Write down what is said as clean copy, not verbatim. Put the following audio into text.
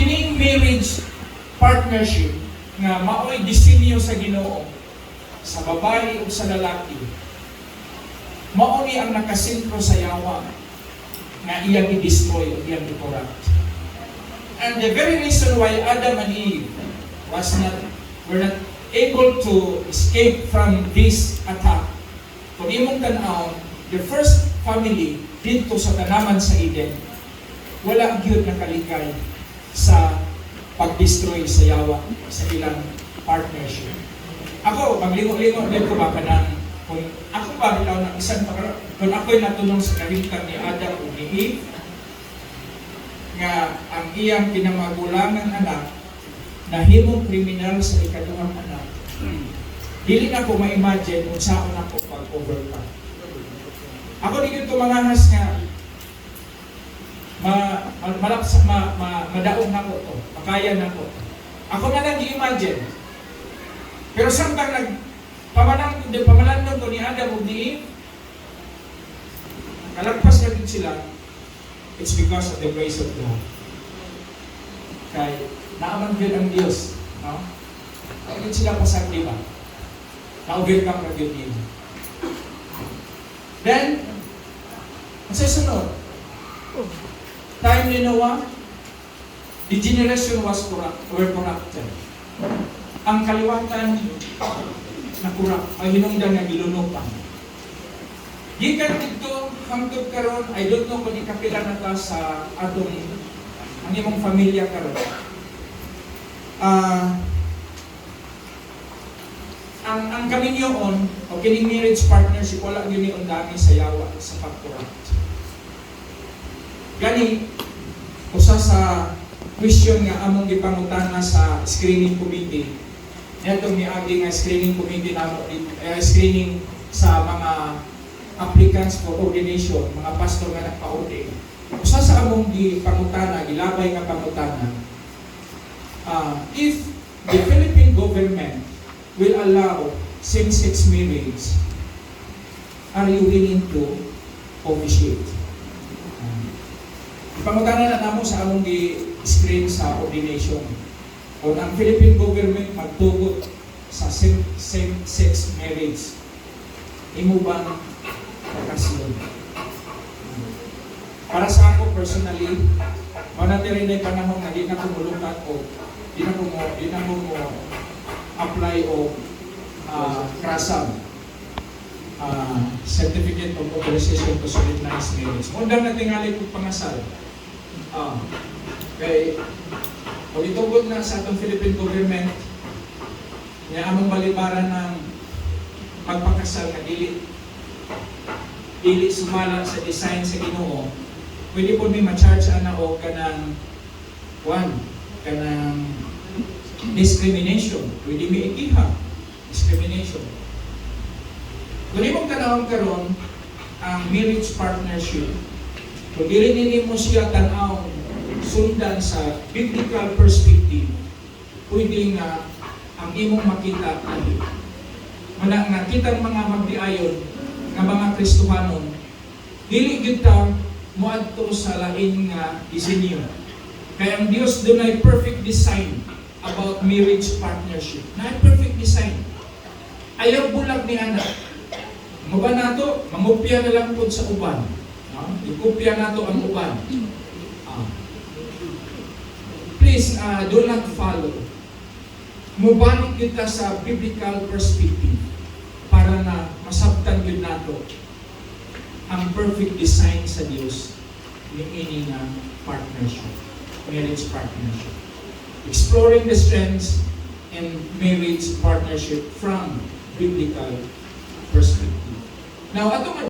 kining marriage partnership nga mao'y disenyo sa Ginoo sa babae o sa lalaki, mao ni ang nakasentro sa yawa nga iyang i-destroy o iyang i-corrupt. And the very reason why Adam and Eve were not able to escape from this attack, kung imong tanaw, the first family dito sa tanaman sa Eden, wala ang gyud nakaligay sa pag-destroy sa yawa sa ilang partnership. Ako, maglingo-lingo din ko ba ka ng, kung ako ba bilaw ng isang kung ako'y natulong sa kahintang ni Adam o ni Eve, nga ang iyang kinamagulangan anak nahimong kriminal sa ikaduhang anak, dili na ko ma-imagine kung saan ako pag-overcome. Ako din ito mangahas nga madaong na ko to, makaya na ko. Ako na lang i-imagine. Pero samtang pamalandong ko ni Adam o ni Eve, kalagpas na din sila, it's because of the grace of God. Kaya naaman yun ang Diyos. No? Kaya sila pasag, di ba? Na-overcome na yun yun. Then, ang susunod, time ni Noah, the generation were corrupted. Ang kaliwatan na corrupt, ay hinungdan na gilunupan. Gikan dito, hangtod karon, I don't know kung ikapila na ta sa atong ang imong pamilya karon. Ang kaminyoon o kining marriage partnership wala gyud ni undami sa yawa sa pag-corrupt. Gani usa sa question nga among gipangutana sa screening committee. Netong miagi nga screening committee namo screening sa mga applicants for ordination, mga pastor nga nagpa-ordain. Usa sa among gipangutana, gilabay nga pangutana, if the Philippine government will allow same-sex marriage, are you willing to officiate? Ipangutana na namo sa among gi-screen sa ordination. Kung ang Philippine government magtugot sa same-sex marriage, imo bang pagkasunod? Para sa ako personally, manatili na yung panahon na di na kumulukan o di na ko mo apply o krasam certificate of authorization to solemnize marriage. Mundang na tingali kong pangasal. Kaya kung itugod na sa atong Philippine government, niya among balibaran ng magpakasal na dili sumala sa design sa Ginoo, pwede po may ma-charge ana o kanang discrimination. Pwede may ikiha discrimination. Kung imong tanawang karon ang marriage partnership, kung dili nini mo siya tanaw sundan sa biblical perspective, pwede nga ang imong makita nga kitang mga magdiayon nga mga Kristohanon, dili gyud ta moadto sa lain nga disenyo. Kaya ang Dios dunay perfect design about marriage partnership. Na perfect design. Ayaw bulag ni anak. Muba nato, mangupya na lang po sa uban. Ikupya nato ang uban. Please, do not follow. Mubalik kita sa biblical perspective para na masabtan yun nato ang perfect design sa Diyos ng ini nga partnership, marriage partnership. Exploring the strengths in marriage partnership from biblical perspective. Now,